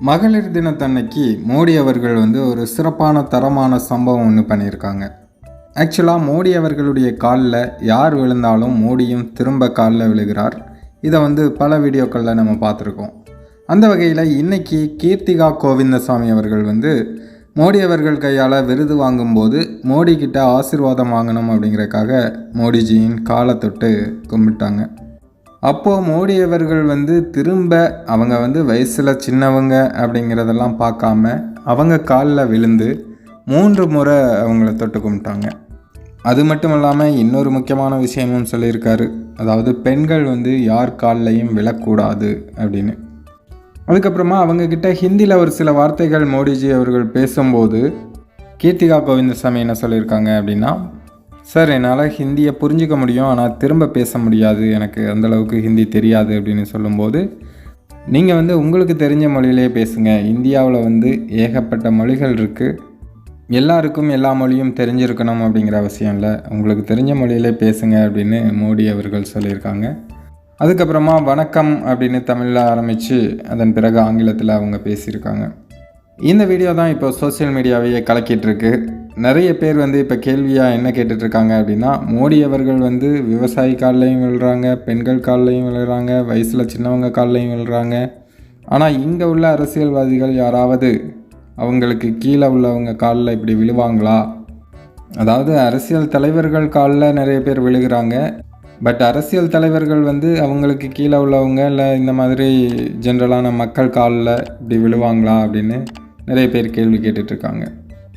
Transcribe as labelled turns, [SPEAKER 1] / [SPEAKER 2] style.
[SPEAKER 1] மகளிர் தினத்தன்னைக்கு மோடி அவர்கள் ஒரு சிறப்பான தரமான சம்பவம் ஒன்று பண்ணியிருக்காங்க. ஆக்சுவலாக மோடி அவர்களுடைய காலில் யார் விழுந்தாலும் மோடியும் திரும்ப காலில் விழுகிறார். இதை பல வீடியோக்களில் நம்ம பார்த்துருக்கோம். அந்த வகையில் இன்றைக்கி கீர்த்திகா கோவிந்தசாமி அவர்கள் மோடி அவர்கள் கையால் விருது வாங்கும்போது மோடி கிட்ட ஆசீர்வாதம் வாங்கணும் அப்படிங்கிறக்காக மோடிஜியின் காலை தொட்டு கும்பிட்டாங்க. அப்போது மோடி அவர்கள் திரும்ப அவங்க வயசில் சின்னவங்க அப்படிங்கிறதெல்லாம் பார்க்காம அவங்க காலில் விழுந்து 3 முறை அவங்கள தொட்டு கும்பிட்டாங்க. அது மட்டும் இல்லாமல் இன்னொரு முக்கியமான விஷயமும் சொல்லியிருக்காரு. அதாவது பெண்கள் யார் கால்லையும் விழக்கூடாது அப்படின்னு. அதுக்கப்புறமா அவங்கக்கிட்ட ஹிந்தியில் ஒரு சில வார்த்தைகள் மோடிஜி அவர்கள் பேசும்போது கீர்த்திகா கோவிந்தசாமி என்ன சொல்லியிருக்காங்க அப்படின்னா, சார் என்னால் ஹிந்தியை புரிஞ்சிக்க முடியும், ஆனால் திரும்ப பேச முடியாது, எனக்கு அந்தளவுக்கு ஹிந்தி தெரியாது அப்படின்னு சொல்லும்போது, நீங்கள் உங்களுக்கு தெரிஞ்ச மொழியிலே பேசுங்க. இந்தியாவில் ஏகப்பட்ட மொழிகள் இருக்குது, எல்லாருக்கும் எல்லா மொழியும் தெரிஞ்சிருக்கணும் அப்படிங்கிற அவசியம் இல்லை, உங்களுக்கு தெரிஞ்ச மொழியிலே பேசுங்க அப்படின்னு மோடி அவர்கள் சொல்லியிருக்காங்க. அதுக்கப்புறமா வணக்கம் அப்படின்னு தமிழில் ஆரம்பித்து அதன் பிறகு ஆங்கிலத்தில் அவங்க பேசியிருக்காங்க. இந்த வீடியோ தான் இப்போ சோசியல் மீடியாவையே கலக்கிட்டுருக்கு. நிறைய பேர் இப்போ கேள்வியாக என்ன கேட்டுட்ருக்காங்க அப்படின்னா, மோடி அவர்கள் விவசாயி கால்லையும் விழுறாங்க, பெண்கள் கால்லையும் விழுறாங்க, வயசில் சின்னவங்க கால்லையும் விழுறாங்க. ஆனால் இங்கே உள்ள அரசியல்வாதிகள் யாராவது அவங்களுக்கு கீழே உள்ளவங்க காலில் இப்படி விழுவாங்களா? அதாவது அரசியல் தலைவர்கள் காலில் நிறைய பேர் விழுகிறாங்க. பட் அரசியல் தலைவர்கள் அவங்களுக்கு கீழே உள்ளவங்க இல்லை இந்த மாதிரி ஜென்ரலான மக்கள் காலில் இப்படி விழுவாங்களா அப்படின்னு நிறைய பேர் கேள்வி கேட்டுட்ருக்காங்க.